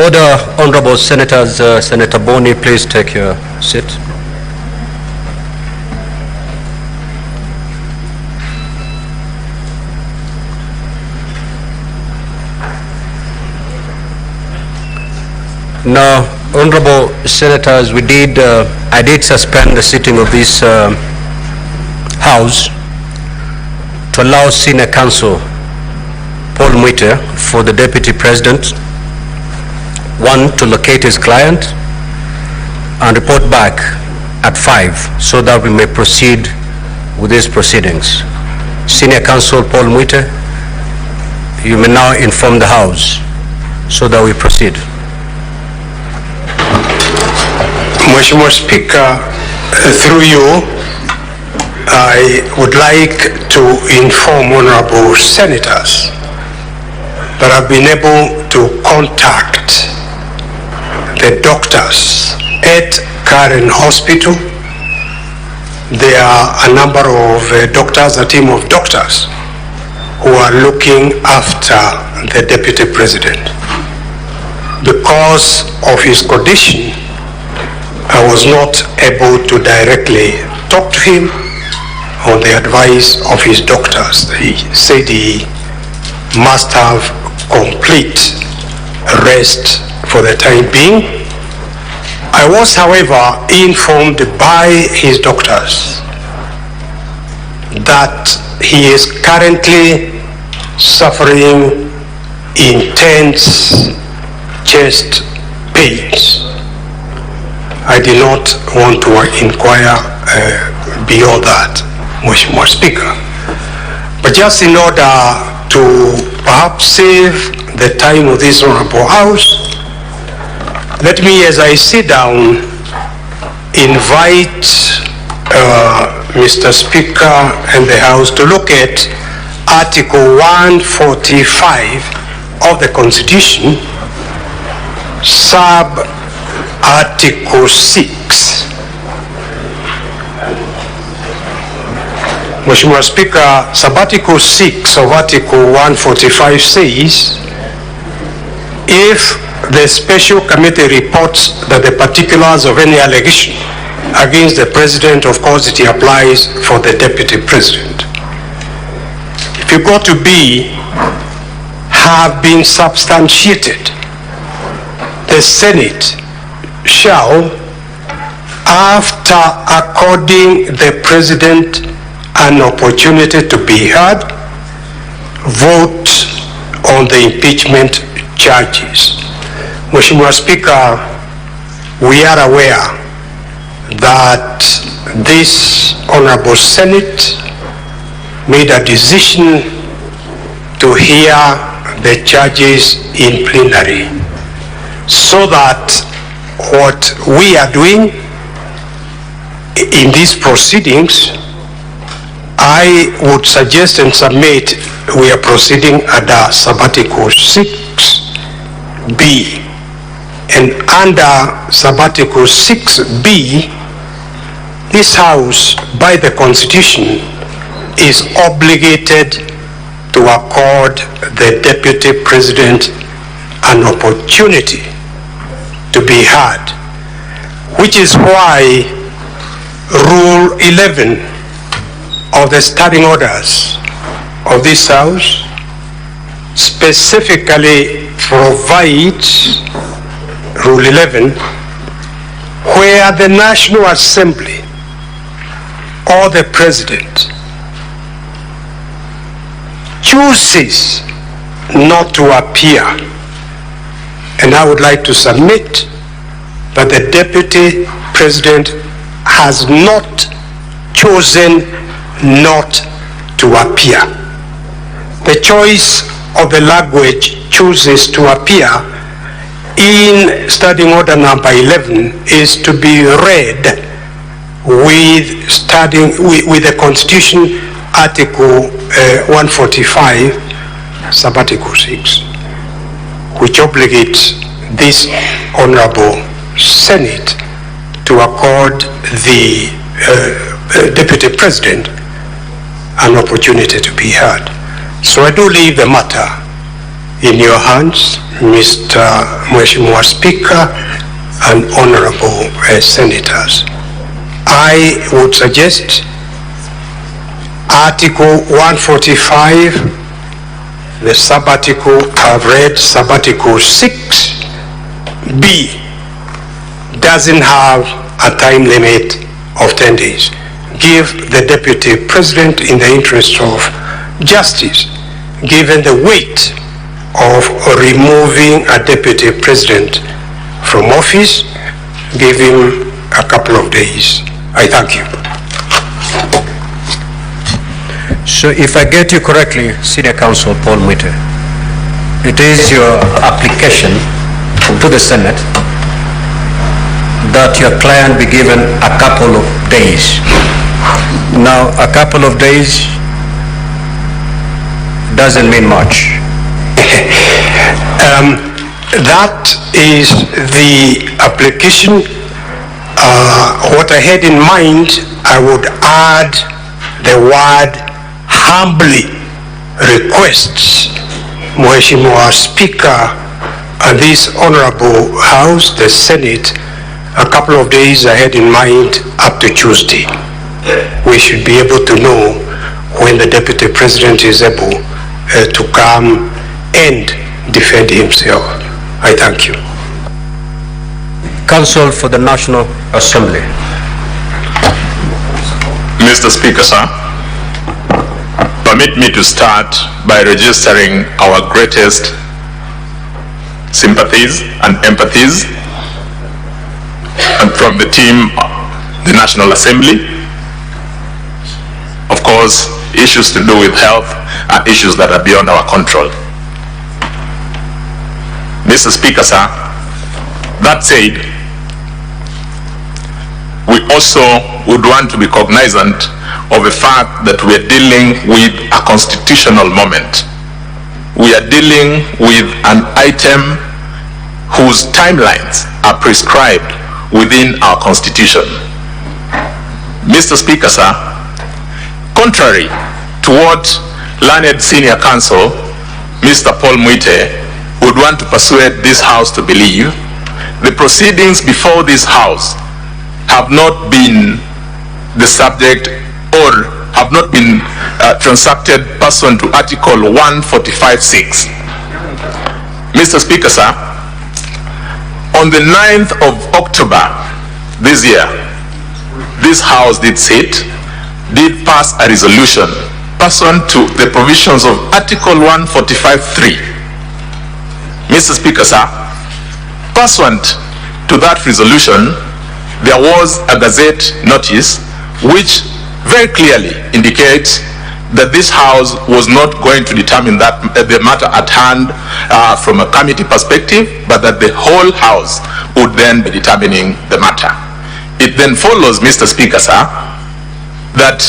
Order, honorable senators. Senator Boni, please take your seat. Now, honorable senators, I did suspend the sitting of this House to allow Senior Counsel Paul Muite for the Deputy President, one, to locate his client and report back at 5 so that we may proceed with these proceedings. Senior Counsel Paul Muite, you may now inform the House so that we proceed. Mheshimiwa Speaker, through you, I would like to inform honorable senators that I've been able to contact the doctors at Karen Hospital. There are a number of doctors, a team of doctors who are looking after the Deputy President. Because of his condition, I was not able to directly talk to him on the advice of his doctors. He said he must have complete rest for the time being. I was, however, informed by his doctors that he is currently suffering intense chest pains. I did not want to inquire beyond that, Mheshimiwa Speaker. But just in order to perhaps save the time of this honorable House, let me, as I sit down, invite Mr. Speaker and the House to look at Article 145 of the Constitution, Article 6. Mheshimiwa Speaker, Article 6 of Article 145 says, if the special committee reports that the particulars of any allegation against the President, of course it applies for the Deputy President. If you go to B, have been substantiated, the Senate shall, after according the President an opportunity to be heard, vote on the impeachment charges. Mheshimiwa Speaker, we are aware that this Honorable Senate made a decision to hear the charges in plenary, so that what we are doing in these proceedings, I would suggest and submit we are proceeding under Article 6B. And under Article 6B, this House, by the Constitution, is obligated to accord the Deputy President an opportunity to be heard, which is why Rule 11 of the standing orders of this House specifically provides, Rule 11, where the National Assembly or the President chooses not to appear. And I would like to submit that the Deputy President has not chosen not to appear. The choice of the language chooses to appear in Standing Order number 11 is to be read with the Constitution Article 145, Article 6, which obligates this Honorable Senate to accord the Deputy President an opportunity to be heard. So I do leave the matter in your hands, Mr. Mheshimiwa Speaker and Honorable Senators. I would suggest Article 145, the sub-article I've read, sub-article 6B, doesn't have a time limit of 10 days. Give the Deputy President, in the interest of justice, given the weight of removing a Deputy President from office, give him a couple of days. I thank you. So if I get you correctly, Senior Counsel Paul Muite, it is your application to the Senate that your client be given a couple of days. Now, a couple of days doesn't mean much. That is the application. What I had in mind, I would add the word humbly requests Mheshimiwa Speaker and this Honorable House, the Senate, a couple of days I had in mind up to Tuesday. We should be able to know when the Deputy President is able to come and defend himself. I thank you. Counsel for the National Assembly. Mr. Speaker, sir, permit me to start by registering our greatest sympathies and empathies and from the team, the National Assembly. Of course, issues to do with health are issues that are beyond our control. Mr. Speaker, sir, that said, we also would want to be cognizant of the fact that we are dealing with a constitutional moment. We are dealing with an item whose timelines are prescribed within our constitution. Mr. Speaker, sir, contrary to what learned senior counsel, Mr. Paul Muite, would want to persuade this House to believe, the proceedings before this House have not been the subject or have not been transacted pursuant to Article 145(6). Mr. Speaker, sir, on the 9th of October this year, this House did pass a resolution pursuant to the provisions of Article 145(3). Mr. Speaker, sir, pursuant to that resolution, there was a Gazette notice which very clearly indicates that this House was not going to determine that the matter at hand from a committee perspective, but that the whole House would then be determining the matter. It then follows, Mr. Speaker, sir, that